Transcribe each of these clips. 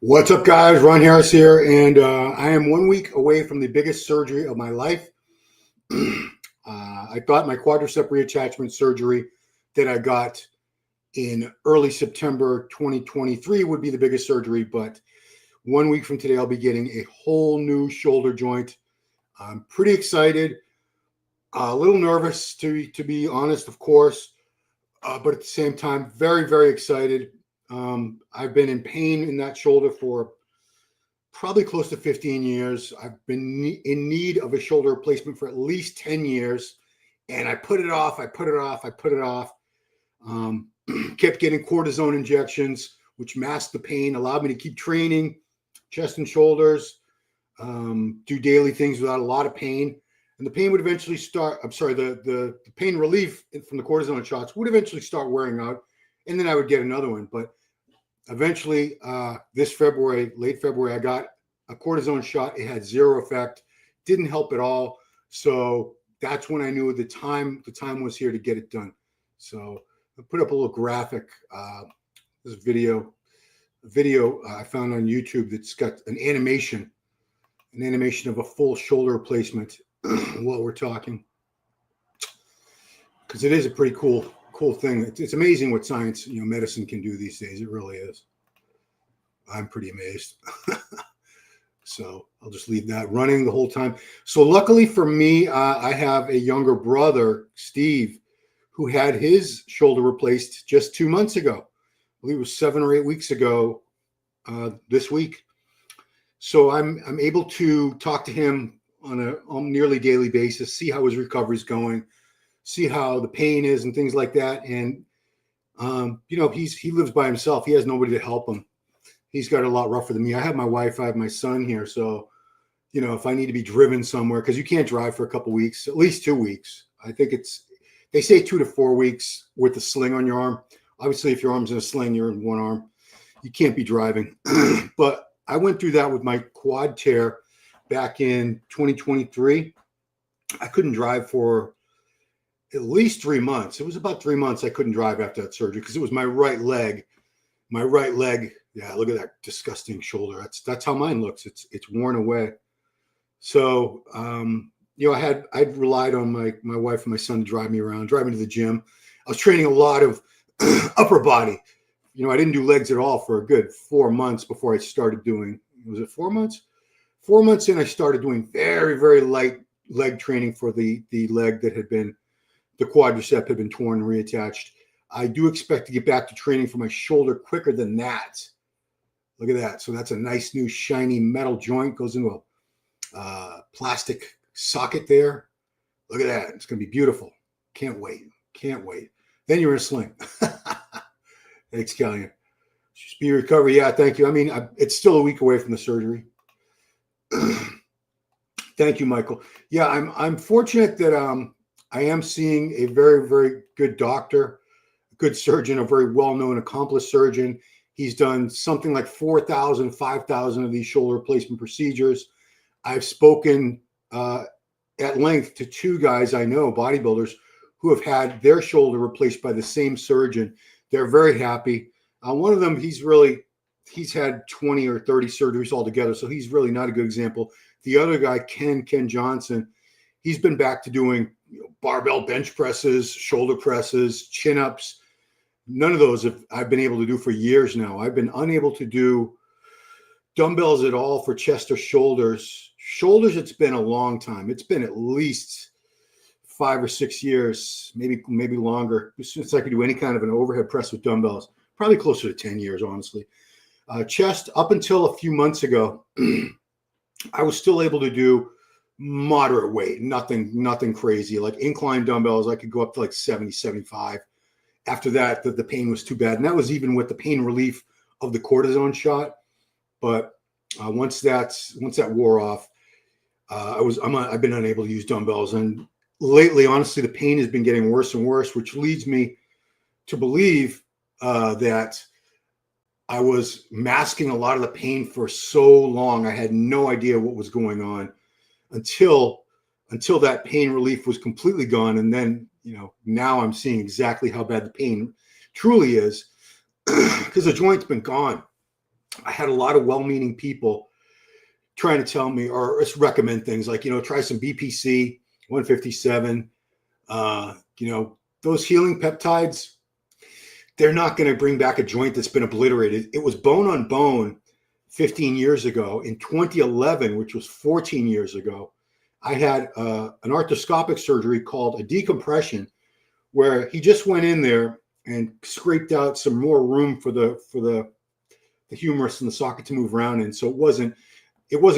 What's up, guys? Ron Harris here, and I am 1 week away from the biggest surgery of my life. I thought my quadricep reattachment surgery that I got in early September 2023 would be the biggest surgery, but 1 week from today, I'll be getting a whole new shoulder joint. I'm pretty excited, a little nervous to be honest, of course, but at the same time, very, very excited. I've been in pain in that shoulder for probably close to 15 years. I've been in need of a shoulder replacement for at least 10 years. And I put it off, I put it off, I put it off. Kept getting cortisone injections, which masked the pain, allowed me to keep training chest and shoulders, do daily things without a lot of pain. And the pain would eventually start, the pain relief from the cortisone shots would eventually start wearing out. And then I would get another one. But eventually, this February, late February, I got a cortisone shot. It had zero effect, didn't help at all. So that's when I knew the time was here to get it done. So I put up a little graphic, this video I found on YouTube that's got an animation of a full shoulder replacement while we're talking, because it is a pretty cool thing. It's amazing what science, medicine can do these days. It really is. I'm pretty amazed. So I'll just leave that running the whole time. So luckily for me, I have a younger brother, Steve, who had his shoulder replaced just 2 months ago. I believe it was 7 or 8 weeks ago this week. So I'm able to talk to him on a nearly daily basis, see how his recovery is going, see how the pain is and things like that. And, he lives by himself. He has nobody to help him. He's got it a lot rougher than me. I have my wife, I have my son here. So, if I need to be driven somewhere, because you can't drive for a couple weeks, at least 2 weeks. I think they say 2 to 4 weeks with a sling on your arm. Obviously, if your arm's in a sling, you're in one arm. You can't be driving. But I went through that with my quad tear back in 2023. I couldn't drive for at least 3 months. It was about 3 months I couldn't drive after that surgery because it was my right leg. My right leg. Yeah, look at that disgusting shoulder. That's how mine looks. It's worn away. So I'd relied on my wife and my son to drive me around, drive me to the gym. I was training a lot of upper body. I didn't do legs at all for a good 4 months before I started doing. Was it 4 months? 4 months in, I started doing very, very light leg training for the leg that had been, the quadricep had been torn and reattached. I do expect to get back to training for my shoulder quicker than that. Look at that. So that's a nice new shiny metal joint, goes into a plastic socket there. Look at that. It's going to be beautiful. Can't wait. Then you're in a sling. Thanks, Kellyanne. Speedy recovery. Yeah, thank you. I mean, it's still a week away from the surgery. Thank you, Michael. Yeah, I'm fortunate that I am seeing a very, very good doctor, a good surgeon, a very well-known, accomplished surgeon. He's done something like 4,000, 5,000 of these shoulder replacement procedures. I've spoken at length to 2 guys I know, bodybuilders, who have had their shoulder replaced by the same surgeon. They're very happy. One of them, he's had 20 or 30 surgeries altogether, so he's really not a good example. The other guy, Ken Johnson, he's been back to doing barbell bench presses, shoulder presses, chin-ups. None of those I've been able to do for years now. I've been unable to do dumbbells at all for chest or shoulders. Shoulders, it's been a long time. It's been at least 5 or 6 years, maybe longer, since I could do any kind of an overhead press with dumbbells. Probably closer to 10 years, honestly. Chest, up until a few months ago, I was still able to do moderate weight, nothing crazy. Like incline dumbbells, I could go up to like 70, 75. After that, the pain was too bad. And that was even with the pain relief of the cortisone shot. But once that wore off, I've been unable to use dumbbells. And lately, honestly, the pain has been getting worse and worse, which leads me to believe that I was masking a lot of the pain for so long. I had no idea what was going on until that pain relief was completely gone. And then, now I'm seeing exactly how bad the pain truly is because the joint's been gone. I had a lot of well-meaning people trying to tell me or just recommend things like, try some BPC 157. Those healing peptides, they're not going to bring back a joint that's been obliterated. It was bone on bone 15 years ago. In 2011, which was 14 years ago, I had an arthroscopic surgery called a decompression, where he just went in there and scraped out some more room for the humerus and the socket to move around in. So it wasn't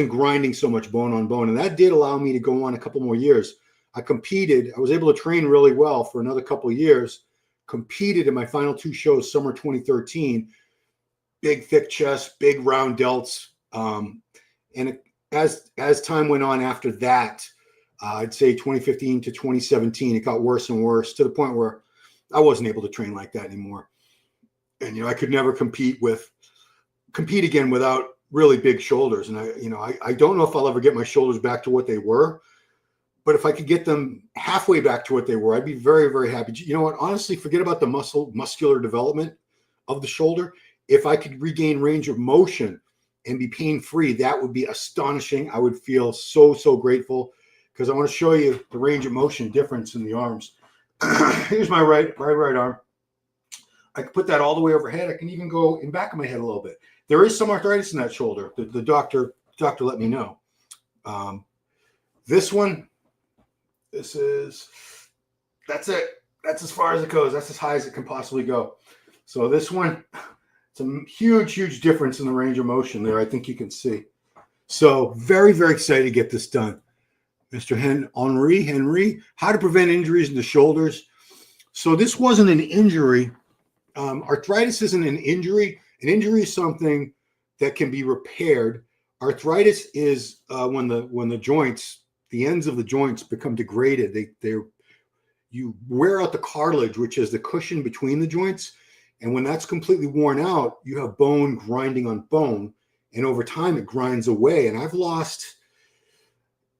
grinding so much bone on bone. And that did allow me to go on a couple more years. I competed. I was able to train really well for another couple of years. Competed in my final 2 shows, summer 2013. Big, thick chest, big round delts. As time went on after that, I'd say 2015 to 2017, it got worse and worse to the point where I wasn't able to train like that anymore. And, I could never compete again without really big shoulders. And I don't know if I'll ever get my shoulders back to what they were, but if I could get them halfway back to what they were, I'd be very, very happy. You know what? Honestly, forget about the muscular development of the shoulder. If I could regain range of motion and be pain-free, that would be astonishing. I would feel so, so grateful, because I want to show you the range of motion difference in the arms. Here's my right arm. I can put that all the way overhead. I can even go in back of my head a little bit. There is some arthritis in that shoulder. The doctor let me know. This one, that's it. That's as far as it goes. That's as high as it can possibly go. So this one, it's a huge, huge difference in the range of motion there. I think you can see. So very, very excited to get this done. Mr. Henry, how to prevent injuries in the shoulders. So this wasn't an injury. Arthritis isn't an injury. An injury is something that can be repaired. Arthritis is when the joints, the ends of the joints become degraded. You wear out the cartilage, which is the cushion between the joints. And when that's completely worn out, you have bone grinding on bone. And over time, it grinds away. And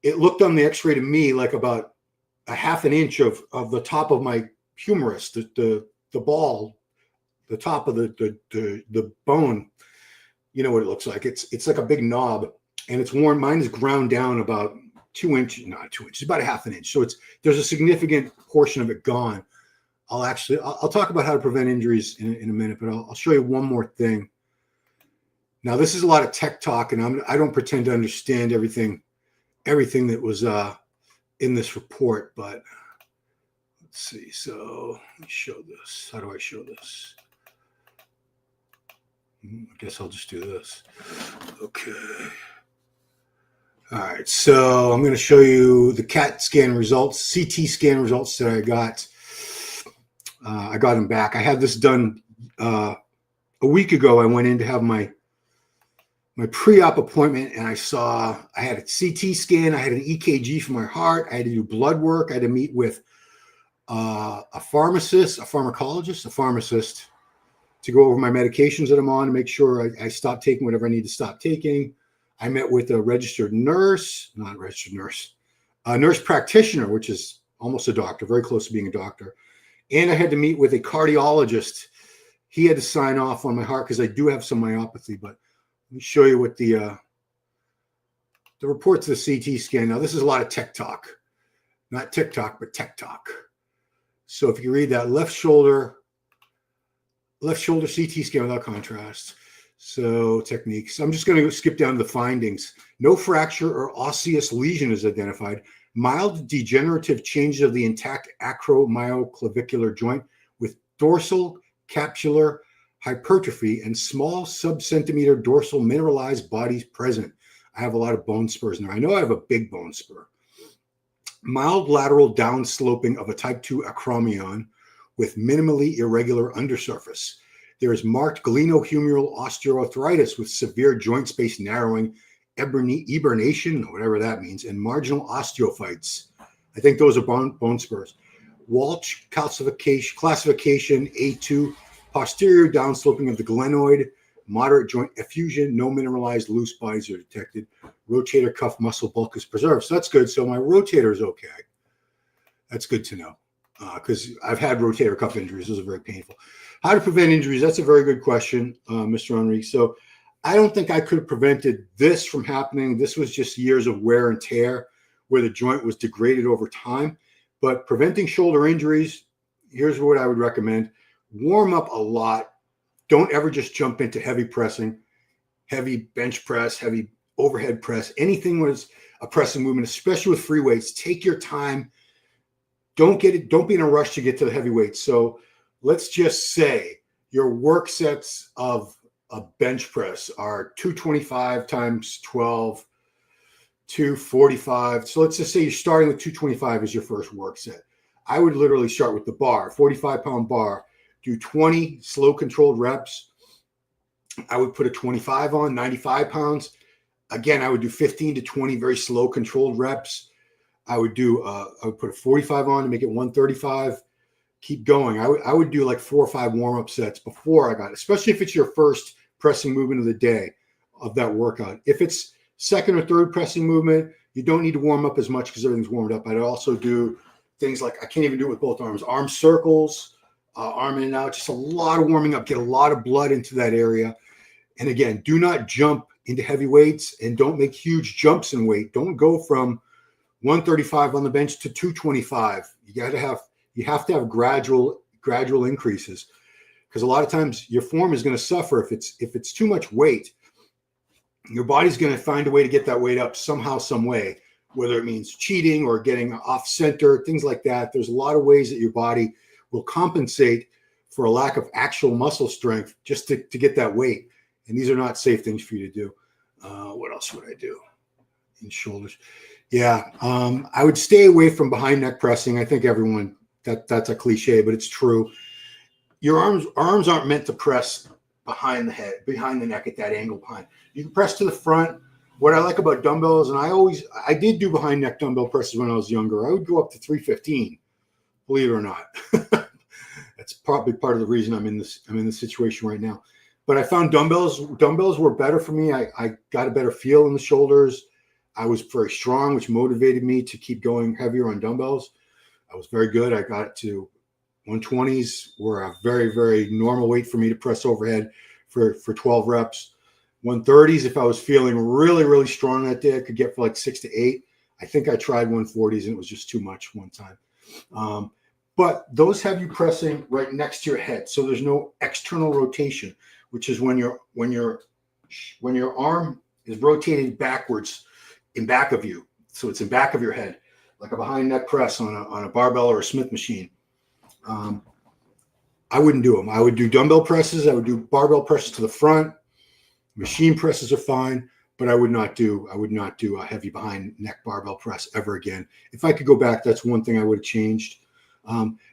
it looked on the x-ray to me like about a half an inch of the top of my humerus, the ball, the top of the bone. You know what it looks like. It's like a big knob, and it's worn. Mine is ground down about 2 inches, not 2 inches, about a half an inch. So there's a significant portion of it gone. I'll talk about how to prevent injuries in a minute, but I'll show you one more thing. Now, this is a lot of tech talk, and I don't pretend to understand everything that was in this report, but let's see. So let me show this. How do I show this? I guess I'll just do this. Okay. All right. So I'm going to show you the CAT scan results, CT scan results that I got. I got them back. I had this done a week ago. I went in to have my pre-op appointment, and I had a CT scan. I had an EKG for my heart. I had to do blood work. I had to meet with a pharmacist, a pharmacist to go over my medications that I'm on and make sure I stop taking whatever I need to stop taking. I met with a nurse practitioner, which is almost a doctor, very close to being a doctor. And I had to meet with a cardiologist. He had to sign off on my heart because I do have some myopathy. But let me show you what the reports of the CT scan. Now, this is a lot of tech talk. Not TikTok, but tech talk. So if you read that, left shoulder CT scan without contrast. So techniques. I'm just going to skip down to the findings. No fracture or osseous lesion is identified. Mild degenerative changes of the intact acromyoclavicular joint with dorsal capsular hypertrophy and small sub-centimeter dorsal mineralized bodies present. I have a lot of bone spurs in there. I know I have a big bone spur. Mild lateral downsloping of a type 2 acromion with minimally irregular undersurface. There is marked glenohumeral osteoarthritis with severe joint space narrowing, eburnation, whatever that means, and marginal osteophytes. I think those are bone spurs. Walsh classification A2, posterior downsloping of the glenoid, moderate joint effusion, no mineralized loose bodies are detected. Rotator cuff muscle bulk is preserved. So that's good. So my rotator is okay. That's good to know because I've had rotator cuff injuries. Those are very painful. How to prevent injuries? That's a very good question, Mr. Henry. So I don't think I could have prevented this from happening. This was just years of wear and tear where the joint was degraded over time. But preventing shoulder injuries, here's what I would recommend. Warm up a lot. Don't ever just jump into heavy pressing, heavy bench press, heavy overhead press, anything was a pressing movement, especially with free weights. Take your time. Don't be in a rush to get to the heavy weights. So let's just say your work sets of a bench press are 225 times 12, 245. So let's just say you're starting with 225 as your first work set. I would literally start with the bar, 45-pound bar, do 20 slow controlled reps. I would put a 25 on, 95 pounds. Again, I would do 15 to 20 very slow controlled reps. I would put a 45 on to make it 135. Keep going. I would do like 4 or 5 warm-up sets before I got it, especially if it's your first pressing movement of the day of that workout. If it's second or third pressing movement, you don't need to warm up as much because everything's warmed up. I'd also do things like, I can't even do it with both arms, arm circles, arm in and out, just a lot of warming up, get a lot of blood into that area. And again, do not jump into heavy weights and don't make huge jumps in weight. Don't go from 135 on the bench to 225. You have to have gradual increases, because a lot of times your form is going to suffer if it's too much weight. Your body's going to find a way to get that weight up somehow, some way, whether it means cheating or getting off center, things like that. There's a lot of ways that your body will compensate for a lack of actual muscle strength just to get that weight. And these are not safe things for you to do. What else would I do in shoulders? Yeah, I would stay away from behind neck pressing. I think everyone, that's a cliche, but it's true. Your arms aren't meant to press behind the head, behind the neck at that angle behind. You can press to the front. What I like about dumbbells, and I did do behind neck dumbbell presses when I was younger. I would go up to 315, believe it or not. That's probably part of the reason I'm in this situation right now. But I found dumbbells were better for me. I got a better feel in the shoulders. I was very strong, which motivated me to keep going heavier on dumbbells. I was very good. I got it to 120s were a very, very normal weight for me to press overhead for 12 reps. 130s, if I was feeling really, really strong that day, I could get for like 6 to 8. I think I tried 140s and it was just too much one time. But those have you pressing right next to your head. So there's no external rotation, which is when your arm is rotated backwards in back of you. So it's in back of your head, like a behind neck press on a barbell or a Smith machine. I wouldn't do them. I would do dumbbell presses. I would do barbell presses to the front. Machine presses are fine, but I would not do a heavy behind neck barbell press ever again. If I could go back, that's one thing I would have changed.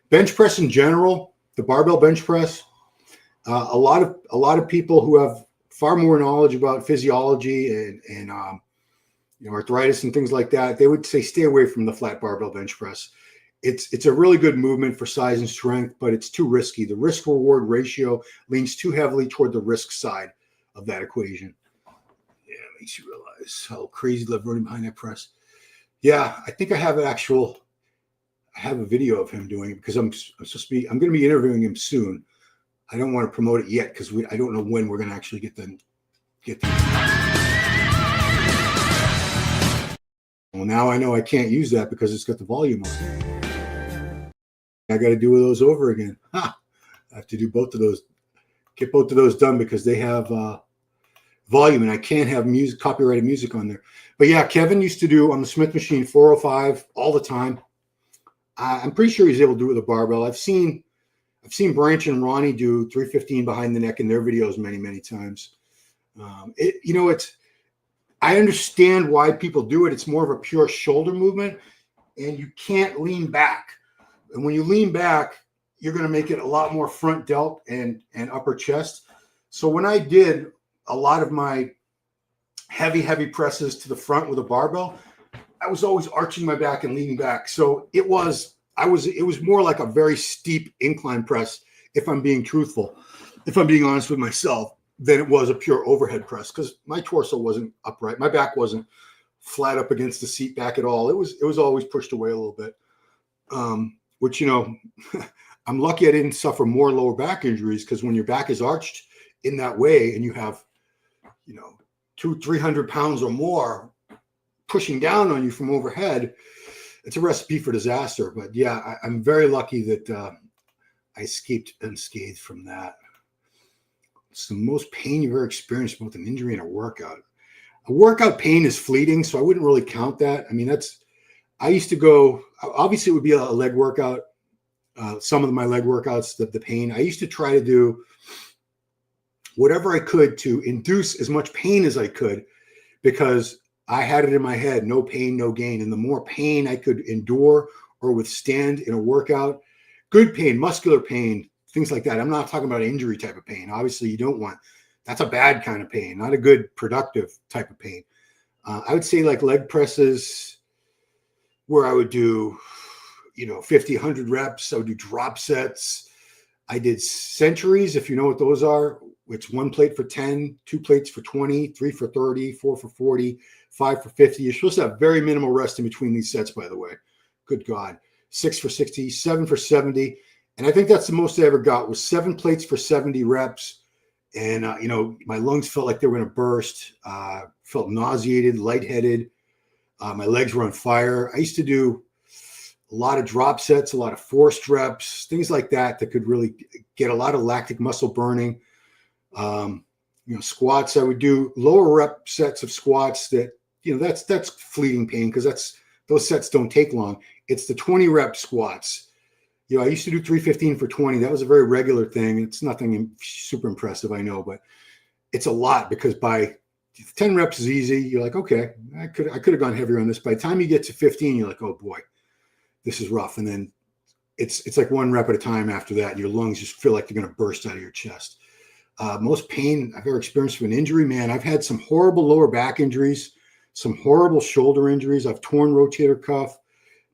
Bench press in general, the barbell bench press, a lot of people who have far more knowledge about physiology and arthritis and things like that, they would say stay away from the flat barbell bench press. It's a really good movement for size and strength, but it's too risky. The risk reward ratio leans too heavily toward the risk side of that equation. Yeah, it makes you realize how crazy to live running behind that press. Yeah, I think I have a video of him doing it because I'm going to be interviewing him soon. I don't want to promote it yet because I don't know when we're going to actually get them. Well, now I know I can't use that because it's got the volume on. I got to do those over again. I have to do both of those. Get both of those done because they have volume and I can't have copyrighted music on there. But yeah, Kevin used to do on the Smith machine 405 all the time. I'm pretty sure he's able to do it with a barbell. I've seen Branch and Ronnie do 315 behind the neck in their videos many, many times. I understand why people do it. It's more of a pure shoulder movement, and you can't lean back. And when you lean back, you're going to make it a lot more front delt and upper chest. So when I did a lot of my heavy presses to the front with a barbell, I was always arching my back and leaning back. So it was more like a very steep incline press, if I'm being truthful, if I'm being honest with myself, than it was a pure overhead press because my torso wasn't upright. My back wasn't flat up against the seat back at all. It was always pushed away a little bit, which, I'm lucky I didn't suffer more lower back injuries because when your back is arched in that way and you have 300 pounds or more pushing down on you from overhead, it's a recipe for disaster. But yeah, I'm very lucky that I escaped unscathed from that. It's the most pain you've ever experienced, both an injury and a workout. A workout pain is fleeting, so I wouldn't really count that. I mean, I used to go, obviously it would be a leg workout. Some of my leg workouts, the pain, I used to try to do whatever I could to induce as much pain as I could, because I had it in my head, no pain, no gain. And the more pain I could endure or withstand in a workout, good pain, muscular pain, things like that. I'm not talking about injury type of pain. Obviously, you don't want, that's a bad kind of pain, not a good productive type of pain. I would say like leg presses, where I would do, 50, 100 reps. I would do drop sets. I did centuries, if you know what those are. It's 1 plate for 10, 2 plates for 20, 3 for 30, 4 for 40, 5 for 50. You're supposed to have very minimal rest in between these sets, by the way. Good God. 6 for 60, 7 for 70. And I think that's the most I ever got, was 7 plates for 70 reps. And, my lungs felt like they were going to burst. Felt nauseated, lightheaded. My legs were on fire. I used to do a lot of drop sets, a lot of forced reps, things like that could really get a lot of lactic muscle burning. Squats, I would do lower rep sets of squats that, that's fleeting pain, because those sets don't take long. It's the 20 rep squats. I used to do 315 for 20. That was a very regular thing. It's nothing super impressive, I know, but it's a lot, because by 10 reps is easy. You're like, okay, I could have gone heavier on this. By the time you get to 15, you're like, oh boy, this is rough. And then it's like 1 rep at a time after that, and your lungs just feel like they're going to burst out of your chest. Most pain I've ever experienced from an injury, man, I've had some horrible lower back injuries, some horrible shoulder injuries. I've torn rotator cuff.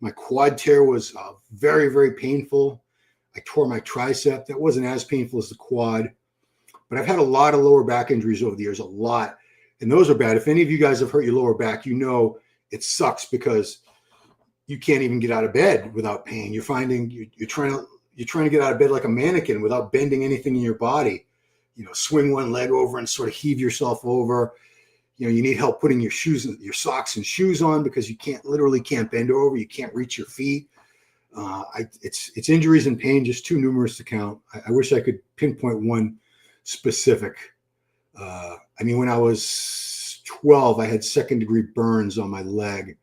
My quad tear was very, very painful. I tore my tricep. That wasn't as painful as the quad. But I've had a lot of lower back injuries over the years, a lot. And those are bad. If any of you guys have hurt your lower back, it sucks, because you can't even get out of bed without pain. You're finding you're trying to get out of bed like a mannequin without bending anything in your body. Swing one leg over and sort of heave yourself over. You need help putting your socks and shoes on, because you literally can't bend over. You can't reach your feet. It's injuries and pain, just too numerous to count. I wish I could pinpoint one specific. When I was 12, I had 2nd-degree burns on my leg.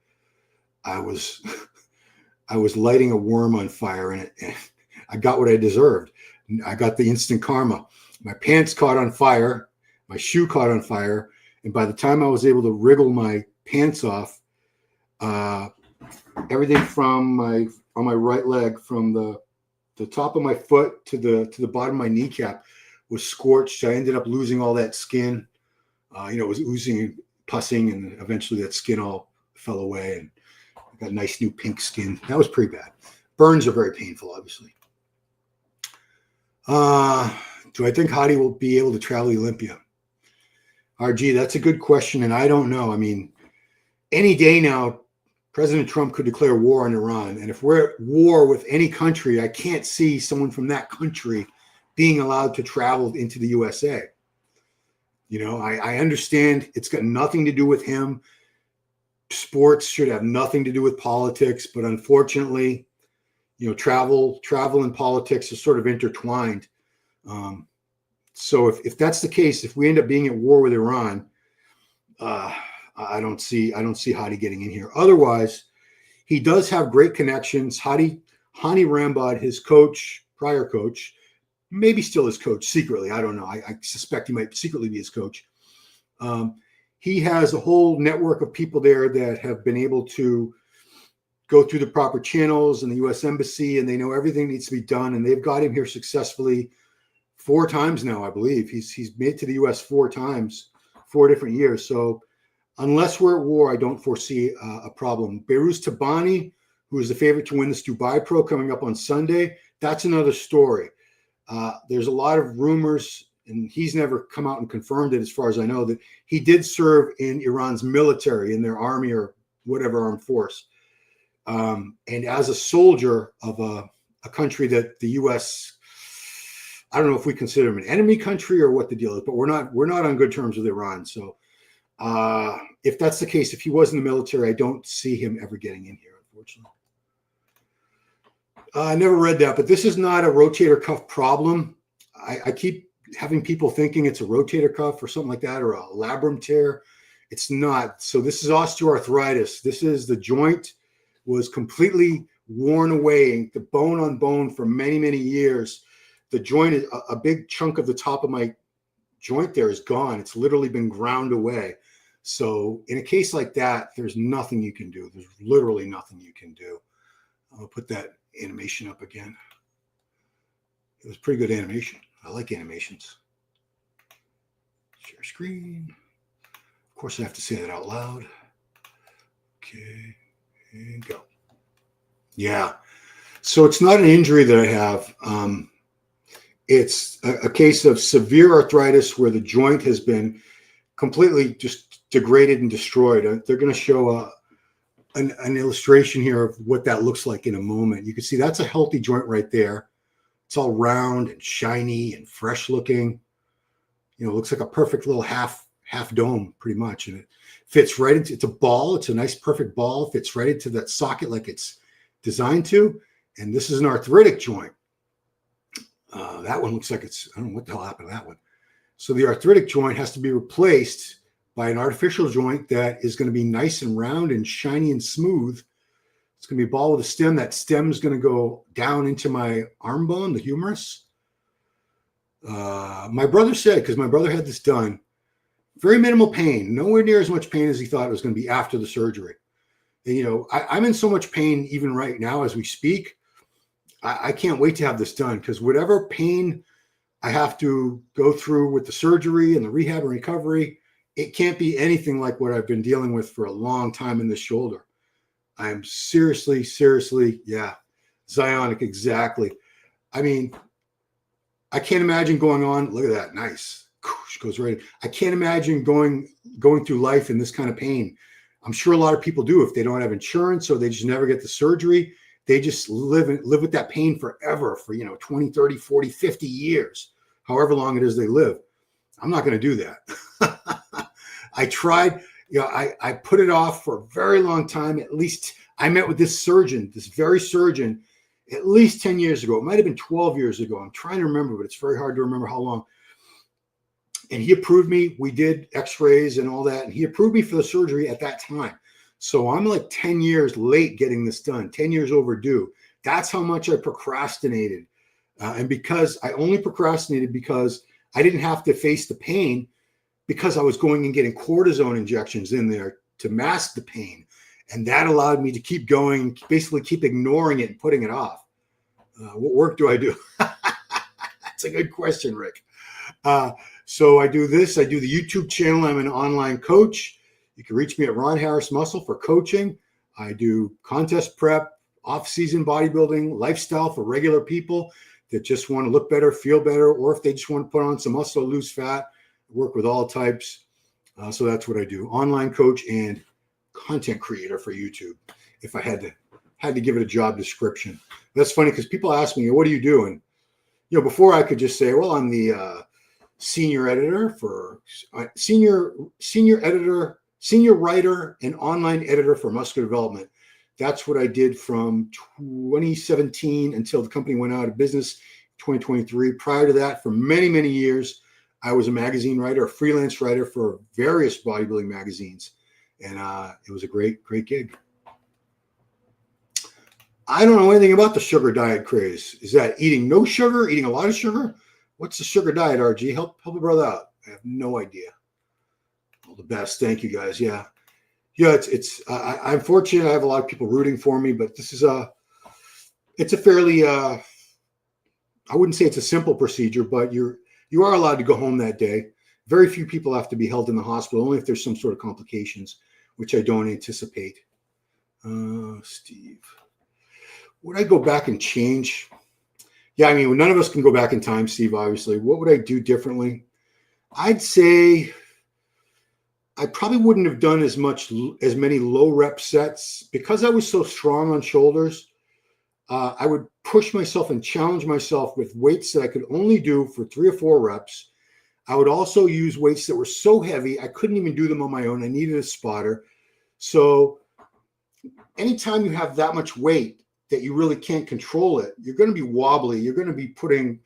I was lighting a worm on fire, and I got what I deserved. I got the instant karma. My pants caught on fire. My shoe caught on fire. And by the time I was able to wriggle my pants off, everything on my right leg, from the top of my foot to the bottom of my kneecap, was scorched. I ended up losing all that skin. It was oozing and pussing, and eventually that skin all fell away, and I got nice new pink skin. That was pretty bad. Burns are very painful, obviously. Do I think Hadi will be able to travel Olympia? RG, that's a good question, and I don't know. Any day now, President Trump could declare war on Iran, and if we're at war with any country, I can't see someone from that country being allowed to travel into the USA. I understand it's got nothing to do with him. Sports should have nothing to do with politics, but unfortunately, travel and politics are sort of intertwined. So if that's the case, if we end up being at war with Iran, I don't see Hadi getting in here. Otherwise, he does have great connections. Hani Rambod, his prior coach, maybe still his coach secretly. I don't know. I suspect he might secretly be his coach. He has a whole network of people there that have been able to go through the proper channels in the U.S. Embassy, and they know everything needs to be done. And they've got him here successfully 4 times now, I believe. He's made to the U.S. 4 times, 4 different years. So unless we're at war, I don't foresee a problem. Behrooz Tabani, who is the favorite to win this Dubai Pro coming up on Sunday, that's another story. There's a lot of rumors, and he's never come out and confirmed it as far as I know, that he did serve in Iran's military, in their army or whatever armed force. And as a soldier of a country that the U.S., I don't know if we consider them an enemy country or what the deal is, but we're not on good terms with Iran. So if that's the case, if he was in the military, I don't see him ever getting in here, unfortunately. I never read that, but this is not a rotator cuff problem. I keep having people thinking it's a rotator cuff or something like that, or a labrum tear. It's not. So this is osteoarthritis. This is the joint was completely worn away, the bone on bone for many, many years. The joint is a big chunk of the top of my joint there is gone. It's literally been ground away. So in a case like that, there's nothing you can do. There's literally nothing you can do. I'll put that animation up again. It was pretty good animation. I like animations. Share screen. Of course, I have to say that out loud. Okay, and go. Yeah. So it's not an injury that I have. It's a case of severe arthritis where the joint has been completely just degraded and destroyed. They're going to show an illustration here of what that looks like in a moment. You can see that's a healthy joint right there. It's all round and shiny and fresh looking. You know, it looks like a perfect little half dome pretty much. And it fits right into, it's a ball. It's a nice, perfect ball. Fits right into that socket like it's designed to. And this is an arthritic joint. That one looks like it's, I don't know what the hell happened to that one. So the arthritic joint has to be replaced by an artificial joint that is going to be nice and round and shiny and smooth. It's going to be a ball with a stem. That stem is going to go down into my arm bone, the humerus. My brother said, because my brother had this done, very minimal pain, nowhere near as much pain as he thought it was going to be after the surgery. And, you know, I'm in so much pain even right now as we speak. I can't wait to have this done, because whatever pain I have to go through with the surgery and the rehab and recovery, it can't be anything like what I've been dealing with for a long time in this shoulder. I'm seriously, yeah, Zionic, exactly. I mean, I can't imagine going on. Look at that, nice. Goes right in. I can't imagine going through life in this kind of pain. I'm sure a lot of people do if they don't have insurance or they just never get the surgery. They just live with that pain forever for, 20, 30, 40, 50 years, however long it is they live. I'm not going to do that. I tried, I put it off for a very long time. At least I met with this very surgeon, at least 10 years ago. It might have been 12 years ago. I'm trying to remember, but it's very hard to remember how long. And he approved me. We did x-rays and all that. And he approved me for the surgery at that time. So I'm like 10 years late getting this done, 10 years overdue. That's how much I procrastinated. And because I only procrastinated because I didn't have to face the pain, because I was going and getting cortisone injections in there to mask the pain. And that allowed me to keep going, basically keep ignoring it and putting it off. What work do I do? That's a good question, Rick. So I do this. I do the YouTube channel. I'm an online coach. You can reach me at Ron Harris Muscle for coaching. I do contest prep, off-season bodybuilding, lifestyle for regular people that just want to look better, feel better, or if they just want to put on some muscle, lose fat. I work with all types. So that's what I do. Online coach and content creator for YouTube. If I had to give it a job description. That's funny because people ask me, what are you doing? Before I could just say, well, I'm the senior writer and online editor for Muscular Development. That's what I did from 2017 until the company went out of business 2023. Prior to that, for many, many years, I was a magazine writer, a freelance writer for various bodybuilding magazines. And it was a great, great gig. I don't know anything about the sugar diet craze. Is that eating no sugar, eating a lot of sugar? What's the sugar diet, RG? Help a brother out. I have no idea. All the best. Thank you, guys. Yeah. I'm fortunate. I have a lot of people rooting for me, but this is it's a fairly, I wouldn't say it's a simple procedure, but you are allowed to go home that day. Very few people have to be held in the hospital, only if there's some sort of complications, which I don't anticipate. Steve, would I go back and change? Yeah, I mean, none of us can go back in time, Steve, obviously. What would I do differently? I'd say I probably wouldn't have done as many low rep sets because I was so strong on shoulders. I would push myself and challenge myself with weights that I could only do for 3 or 4 reps. I would also use weights that were so heavy, I couldn't even do them on my own. I needed a spotter. So anytime you have that much weight that you really can't control it, you're going to be wobbly. You're going to be putting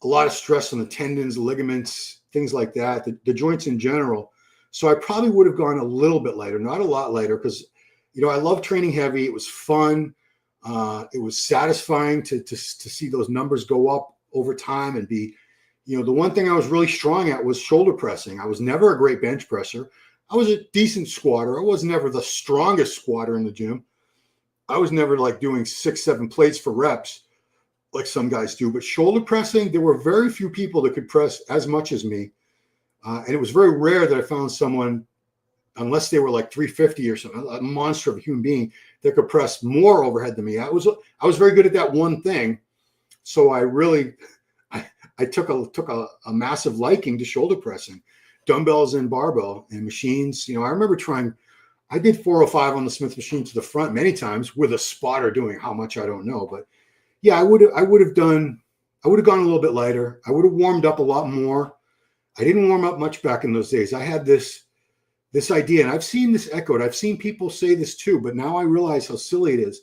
a lot of stress on the tendons, ligaments, things like that, the joints in general. So I probably would have gone a little bit lighter, not a lot lighter, because, I love training heavy. It was fun. It was satisfying to see those numbers go up over time and be, the one thing I was really strong at was shoulder pressing. I was never a great bench presser. I was a decent squatter. I was never the strongest squatter in the gym. I was never like doing 6, 7 plates for reps like some guys do. But shoulder pressing, there were very few people that could press as much as me. And it was very rare that I found someone, unless they were like 350 or something, a monster of a human being that could press more overhead than me. I was very good at that one thing. So I took a massive liking to shoulder pressing, dumbbells and barbell and machines. I remember I did 405 on the Smith machine to the front many times with a spotter doing how much, I don't know. But yeah, I would have gone a little bit lighter. I would have warmed up a lot more. I didn't warm up much back in those days. I had this idea, and I've seen this echoed. I've seen people say this too, but now I realize how silly it is,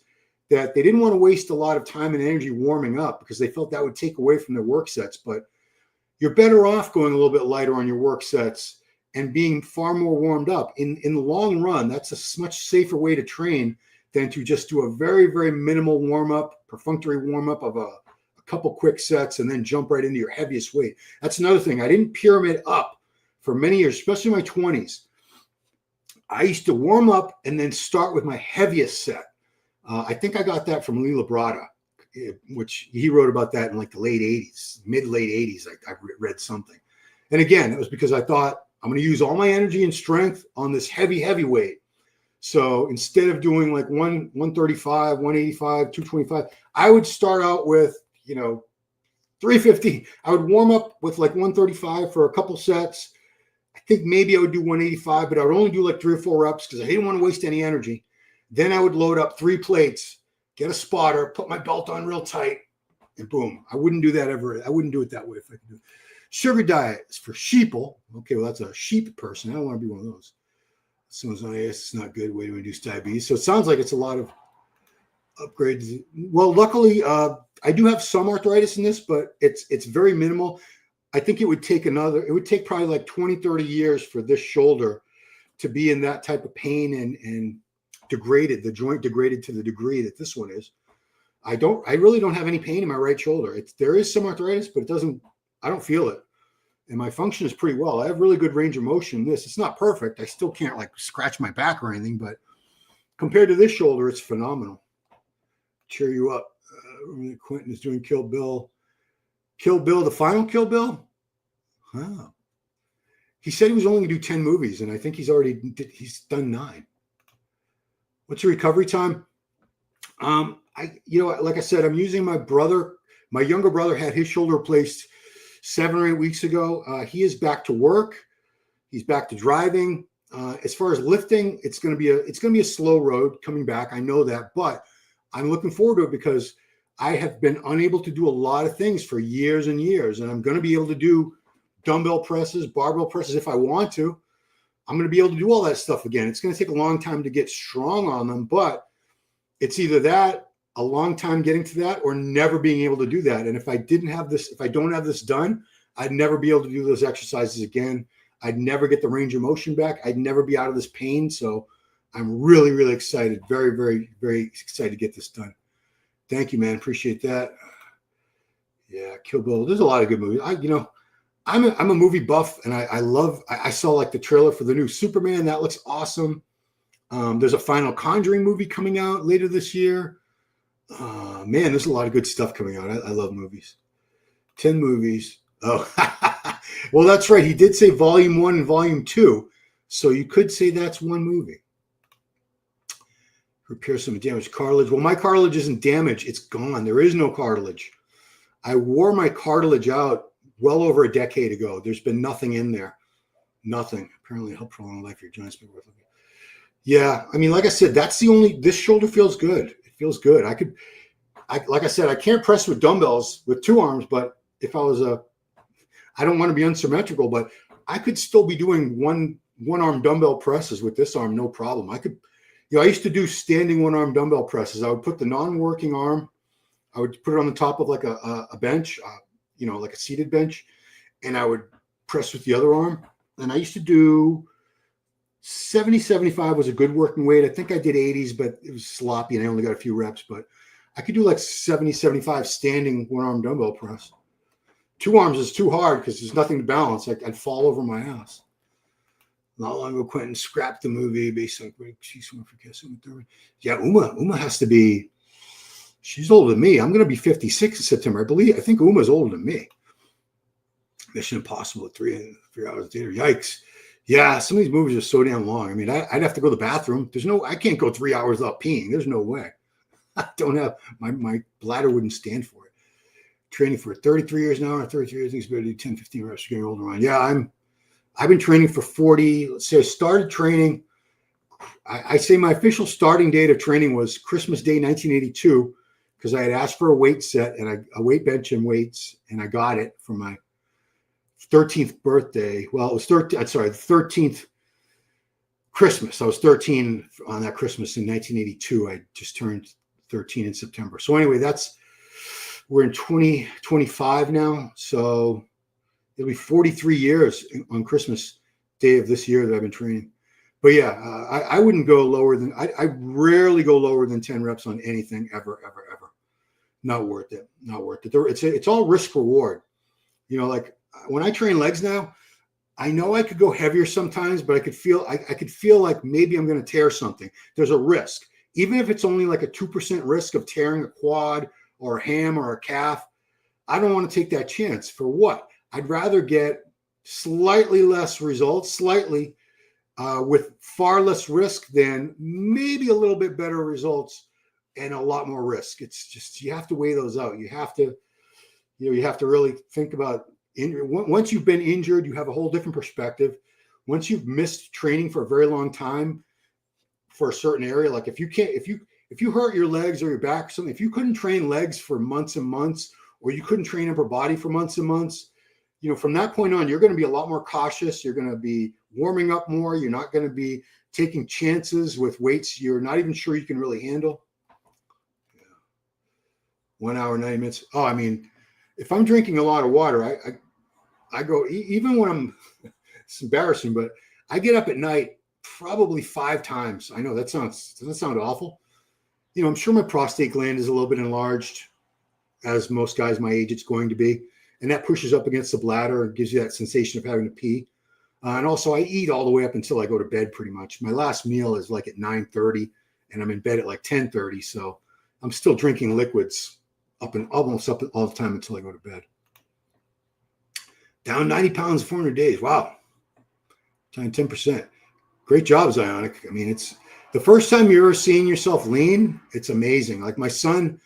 that they didn't want to waste a lot of time and energy warming up because they felt that would take away from their work sets. But you're better off going a little bit lighter on your work sets and being far more warmed up. In the long run, that's a much safer way to train than to just do a very, very minimal warm-up, perfunctory warm-up of a couple quick sets and then jump right into your heaviest weight. That's another thing. I didn't pyramid up for many years, especially in my 20s. I used to warm up and then start with my heaviest set. I think I got that from Lee Labrada, which he wrote about that in like the late 80s, mid-late 80s. I read something. And again, it was because I thought I'm going to use all my energy and strength on this heavy weight. So instead of doing like 135, 185, 225, I would start out with, 350. I would warm up with like 135 for a couple sets. I think maybe I would do 185, but I would only do like 3 or 4 reps because I didn't want to waste any energy. Then I would load up 3 plates, get a spotter, put my belt on real tight, and boom. I wouldn't do that ever. I wouldn't do it that way if I could do it. Sugar diet is for sheeple. Okay, well, that's a sheep person. I don't want to be one of those. As soon as it's not good way to reduce diabetes. So it sounds like it's a lot of upgrades. Well, luckily, I do have some arthritis in this, but it's very minimal. I think it would take probably like 20, 30 years for this shoulder to be in that type of pain and degraded, the joint degraded to the degree that this one is. I really don't have any pain in my right shoulder. There is some arthritis, but I don't feel it. And my function is pretty well. I have really good range of motion in this. It's not perfect. I still can't like scratch my back or anything, but compared to this shoulder, it's phenomenal. Cheer you up. Quentin is doing Kill Bill. Kill Bill, the final Kill Bill? Huh. He said he was only going to do 10 movies, and I think he's done 9. What's your recovery time? Like I said, I'm using my brother. My younger brother had his shoulder replaced 7 or 8 weeks ago. He is back to work. He's back to driving. As far as lifting, it's going to be a slow road coming back. I know that, but I'm looking forward to it because I have been unable to do a lot of things for years and years, and I'm going to be able to do dumbbell presses, barbell presses if I want to. I'm going to be able to do all that stuff again. It's going to take a long time to get strong on them, but it's either that, a long time getting to that, or never being able to do that. And if I don't have this done, I'd never be able to do those exercises again. I'd never get the range of motion back. I'd never be out of this pain. So I'm really, really excited. Very, very, very excited to get this done. Thank you, man. Appreciate that. Yeah, Kill Bill. There's a lot of good movies. I'm a movie buff, and I saw like the trailer for the new Superman. That looks awesome. There's a final Conjuring movie coming out later this year. Man, there's a lot of good stuff coming out. I love movies. 10 movies. Oh, well, that's right. He did say volume 1 and volume 2. So you could say that's one movie. Repair some damaged cartilage. Well, my cartilage isn't damaged. It's gone. There is no cartilage. I wore my cartilage out well over a decade ago. There's been nothing in there. Nothing. Apparently help prolong life of your joints. Yeah. I mean, like I said, this shoulder feels good. It feels good. like I said, I can't press with dumbbells with 2 arms, but if I was I don't want to be unsymmetrical, but I could still be doing one arm dumbbell presses with this arm, no problem. I could, I used to do standing 1 arm dumbbell presses. I would put the non-working arm, I would put it on the top of like a bench, like a seated bench, and I would press with the other arm. And I used to do 70, 75 was a good working weight. I think I did 80s, but it was sloppy and I only got a few reps, but I could do like 70, 75 standing 1 arm dumbbell press. 2 arms is too hard because there's nothing to balance. I'd fall over my ass. Not long ago, Quentin scrapped the movie based on she's for kissing with her. Yeah, Uma has to be. She's older than me. I'm going to be 56 in September. I think Uma's older than me. Mission Impossible 3 hours later. Yikes. Yeah, some of these movies are so damn long. I mean, I'd have to go to the bathroom. I can't go 3 hours without peeing. There's no way. I don't have my bladder wouldn't stand for it. Training for 33 years now. 33 years, I think it's better to do 10, 15 reps getting older on. Yeah, I've been training for 40. Let's say I started training. I say my official starting date of training was Christmas Day, 1982, because I had asked for a weight set and a weight bench and weights, and I got it for my 13th birthday. Well, it was 13th Christmas. I was 13 on that Christmas in 1982. I just turned 13 in September. So anyway, we're in 2025 now. So it'll be 43 years on Christmas Day of this year that I've been training. But yeah, I wouldn't go lower than, I rarely go lower than 10 reps on anything ever. Not worth it. Not worth it. It's all risk reward. Like when I train legs now, I know I could go heavier sometimes, but I could feel like maybe I'm going to tear something. There's a risk. Even if it's only like a 2% risk of tearing a quad or a ham or a calf, I don't want to take that chance. For what? I'd rather get slightly less results, with far less risk than maybe a little bit better results and a lot more risk. It's just, you have to weigh those out. You have to really think about once you've been injured, you have a whole different perspective. Once you've missed training for a very long time for a certain area, like if you hurt your legs or your back or something, if you couldn't train legs for months and months, or you couldn't train upper body for months and months, from that point on, you're going to be a lot more cautious. You're going to be warming up more. You're not going to be taking chances with weights you're not even sure you can really handle. Yeah. 1 hour, 90 minutes. Oh, I mean, if I'm drinking a lot of water, I go, even when it's embarrassing, but I get up at night probably 5 times. I know doesn't sound awful. I'm sure my prostate gland is a little bit enlarged, as most guys my age it's going to be. And that pushes up against the bladder and gives you that sensation of having to pee. And also I eat all the way up until I go to bed pretty much. My last meal is like at 9:30 and I'm in bed at like 10:30. So I'm still drinking liquids almost up all the time until I go to bed. Down 90 pounds in 400 days. Wow. Down 10%. Great job, Zionic. I mean, it's the first time you're ever seeing yourself lean. It's amazing. Like my son,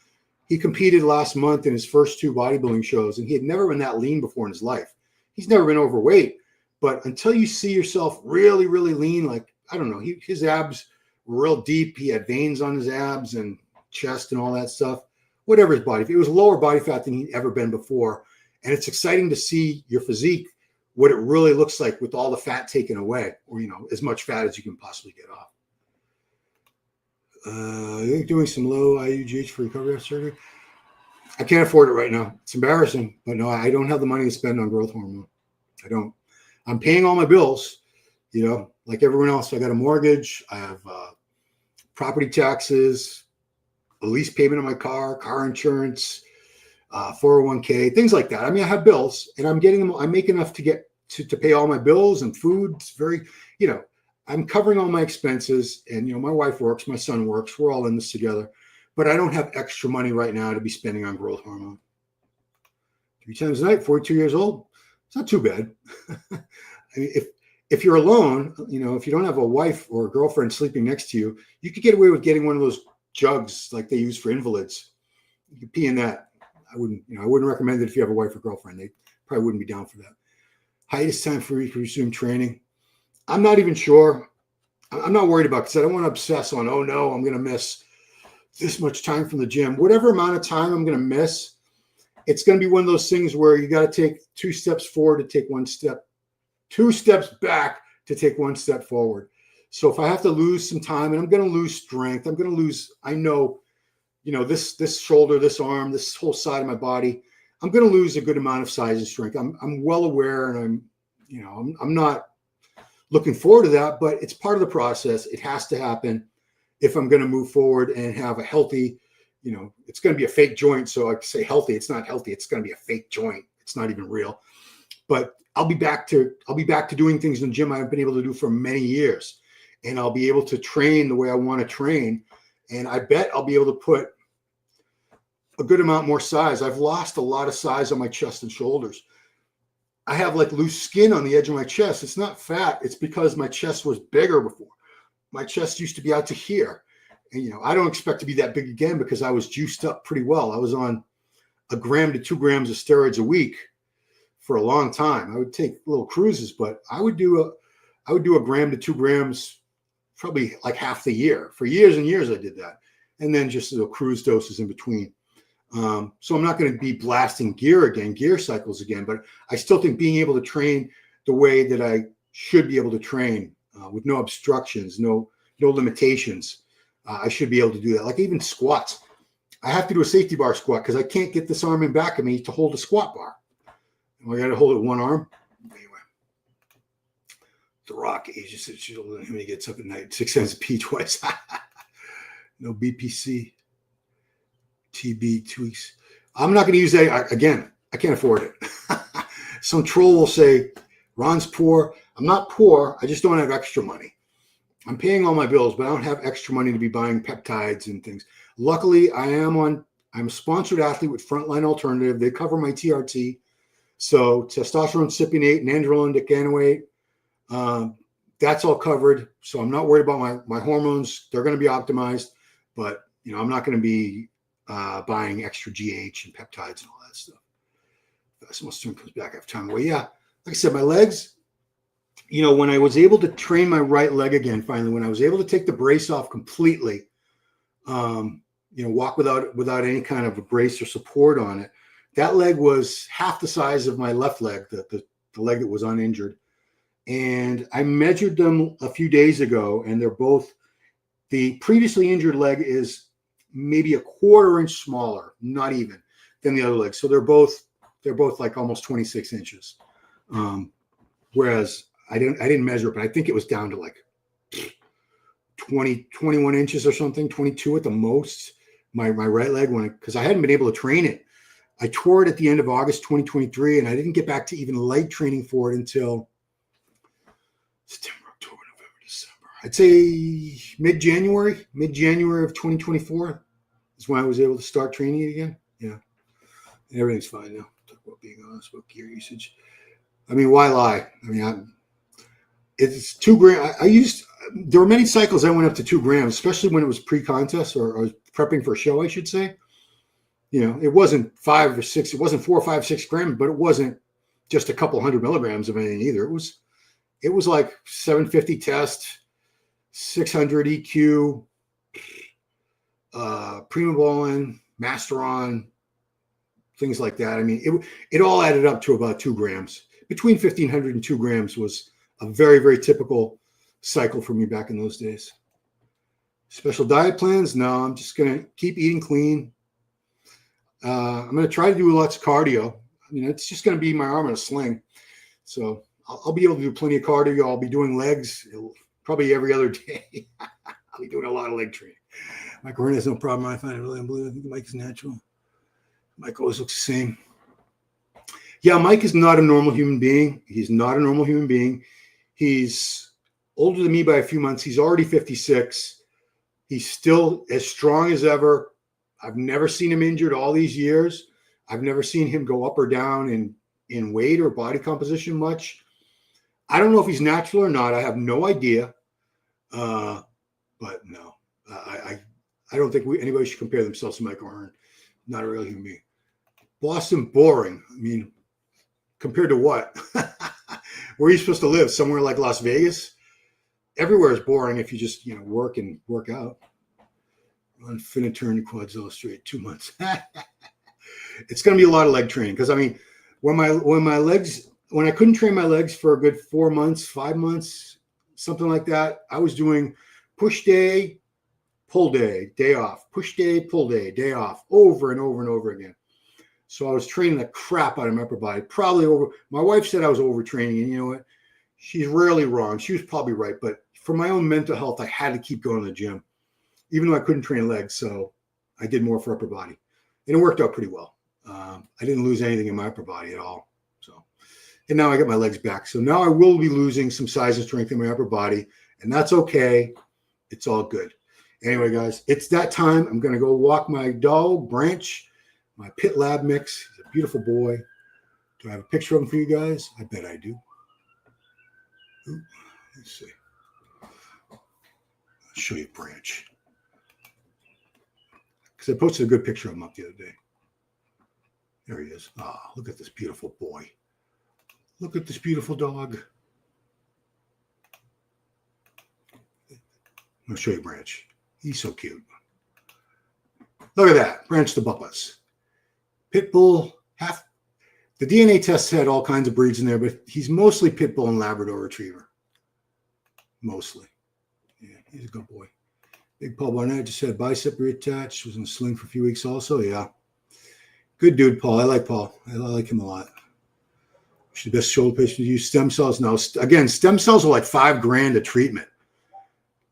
he competed last month in his first 2 bodybuilding shows, and he had never been that lean before in his life. He's never been overweight, but until you see yourself really, really lean, like, I don't know, his abs were real deep. He had veins on his abs and chest and all that stuff. Whatever his body, it was lower body fat than he'd ever been before. And it's exciting to see your physique, what it really looks like with all the fat taken away, or, as much fat as you can possibly get off. I think doing some low IUGH for recovery after surgery. I can't afford it right now. It's embarrassing, but no, I don't have the money to spend on growth hormone. I don't. I'm paying all my bills, like everyone else. I got a mortgage. I have property taxes, a lease payment on my car insurance, 401k, things like that. I mean, I have bills, and I'm getting them. I make enough to get to pay all my bills and food. It's very, I'm covering all my expenses, and my wife works, my son works. We're all in this together, but I don't have extra money right now to be spending on growth hormone. 3 times a night, 42 years old. It's not too bad. I mean, if you're alone, if you don't have a wife or a girlfriend sleeping next to you, you could get away with getting one of those jugs like they use for invalids. You could pee in that. I wouldn't recommend it if you have a wife or girlfriend. They probably wouldn't be down for that. Hiatus time for resume training. I'm not even sure. I'm not worried about it because I don't want to obsess on, oh no, I'm going to miss this much time from the gym, whatever amount of time I'm going to miss, it's going to be one of those things where you got to take 2 steps forward to take 1 step, 2 steps back to take 1 step forward. So if I have to lose some time, and I'm going to lose strength, I'm going to lose, I know, this shoulder, this arm, this whole side of my body, I'm going to lose a good amount of size and strength. I'm well aware, and I'm not looking forward to that, but it's part of the process. It has to happen if I'm going to move forward and have a healthy, it's going to be a fake joint. So I say healthy, it's not healthy. It's going to be a fake joint. It's not even real, but I'll be back to doing things in the gym I've been able to do for many years, and I'll be able to train the way I want to train. And I bet I'll be able to put a good amount more size. I've lost a lot of size on my chest and shoulders. I have like loose skin on the edge of my chest. It's not fat. It's because my chest was bigger before. My chest used to be out to here. And, I don't expect to be that big again because I was juiced up pretty well. I was on 1 gram to 2 grams of steroids a week for a long time. I would take little cruises, but I would do a 1 gram to 2 grams probably like half the year. For years and years I did that. And then just little cruise doses in between. So I'm not going to be blasting gear cycles again, but I still think being able to train the way that I should be able to train with no obstructions, no limitations. I should be able to do that. Like even squats. I have to do a safety bar squat because I can't get this arm in back of me to hold a squat bar. I got to hold it with one arm. Anyway, The Rock ages it. When he gets up at night, 6 times a P twice. No BPC. TB tweaks. I'm not going to use that again. I can't afford it. Some troll will say, Ron's poor. I'm not poor. I just don't have extra money. I'm paying all my bills, but I don't have extra money to be buying peptides and things. Luckily, I'm a sponsored athlete with Frontline Alternative. They cover my TRT. So testosterone cypionate and androgen decanoate, that's all covered. So I'm not worried about my hormones. They're going to be optimized, but I'm not going to be buying extra GH and peptides and all that stuff. Most soon comes back after time away. Yeah, like I said, my legs, when I was able to train my right leg again, finally, when I was able to take the brace off completely, walk without any kind of a brace or support on it, that leg was half the size of my left leg, the leg that was uninjured. And I measured them a few days ago, and they're both, the previously injured leg is maybe 1/4 inch smaller, not even, than the other leg. So they're both like almost 26 inches. Whereas I didn't measure it, but I think it was down to like 21 inches or something, 22 at the most. My right leg, because I hadn't been able to train it. I tore it at the end of August 2023, and I didn't get back to even leg training for it until September, October, November, December. I'd say mid-January of 2024 is when I was able to start training it again. Yeah. And everything's fine now. Talk about being honest about gear usage. I mean, why lie? I mean, it's 2 grams. There were many cycles I went up to 2 grams, especially when it was pre-contest or I was prepping for a show, I should say. It wasn't 5 or 6, it wasn't 4 or 5, 6 grams, but it wasn't just a couple 100 milligrams of anything either. It was like 750 test, 600 EQ, Primobolan, Masteron, things like that. I mean, it all added up to about 2 grams. Between 1,500 and 2 grams was a very, very typical cycle for me back in those days. Special diet plans? No, I'm just going to keep eating clean. I'm going to try to do lots of cardio. I mean, it's just going to be my arm in a sling. So I'll be able to do plenty of cardio. I'll be doing legs probably every other day. I'll be doing a lot of leg training. Mike Horn has no problem. I find it really unbelievable. I think Mike is natural. Mike always looks the same. Yeah, Mike is not a normal human being. He's not a normal human being. He's older than me by a few months. He's already 56. He's still as strong as ever. I've never seen him injured all these years. I've never seen him go up or down in weight or body composition much. I don't know if he's natural or not. I have no idea. But no, I don't think anybody should compare themselves to Mike O'Hearn. Not a real human being. Boston, boring. I mean, compared to what? Where are you supposed to live? Somewhere like Las Vegas? Everywhere is boring if you just, work and work out. on Finiturn Quads Illustrated, 2 months. It's going to be a lot of leg training because I mean, when I couldn't train my legs for a good 4 months, 5 months, something like that, I was doing push day, pull day, day off, push day, pull day, day off, over and over and over again. So I was training the crap out of my upper body, probably over. My wife said I was overtraining, and you know what? She's rarely wrong. She was probably right, but for my own mental health, I had to keep going to the gym, even though I couldn't train legs. So I did more for upper body, and it worked out pretty well. I didn't lose anything in my upper body at all. So, and now I got my legs back. So now I will be losing some size and strength in my upper body, and that's okay. It's all good. Anyway, guys, it's that time. I'm going to go walk my dog, Branch, my Pit Lab mix. He's a beautiful boy. Do I have a picture of him for you guys? I bet I do. Ooh, let's see. I'll show you Branch. Because I posted a good picture of him up the other day. There he is. Ah, look at this beautiful boy. Look at this beautiful dog. I'll show you Branch. He's so cute. Look at that. Branch the Bubba's. Pit Bull, the DNA test had all kinds of breeds in there, but he's mostly Pit Bull and Labrador Retriever. Mostly. Yeah, he's a good boy. Big Paul Barnett just had bicep reattached. Was in a sling for a few weeks also. Yeah. Good dude, Paul. I like Paul. I like him a lot. She's the best shoulder patient to use stem cells. Now, again, stem cells are like $5,000 a treatment.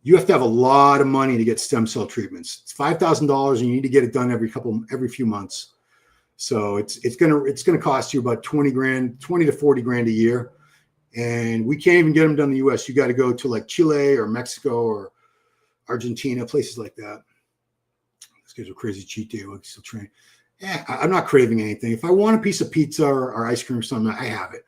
You have to have a lot of money to get stem cell treatments. It's $5,000, and you need to get it done every few months. So it's gonna cost you about $20,000 to $40,000 a year, and we can't even get them done in the U.S. You got to go to like Chile or Mexico or Argentina, places like that. These guys are crazy cheat day. We can still train. Yeah, I'm not craving anything. If I want a piece of pizza or ice cream or something, I have it.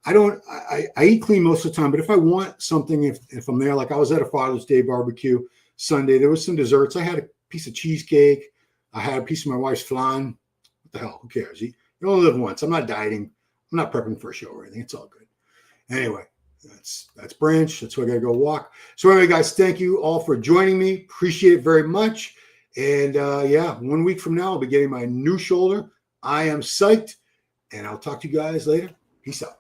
I eat clean most of the time, but if I want something, if I'm there, like I was at a Father's Day barbecue Sunday, there was some desserts. I had a piece of cheesecake. I had a piece of my wife's flan. What the hell? Who cares? You only live once. I'm not dieting. I'm not prepping for a show or anything. It's all good. Anyway, that's Branch. That's why I got to go walk. So anyway, guys, thank you all for joining me. Appreciate it very much. And yeah, 1 week from now, I'll be getting my new shoulder. I am psyched, and I'll talk to you guys later. Peace out.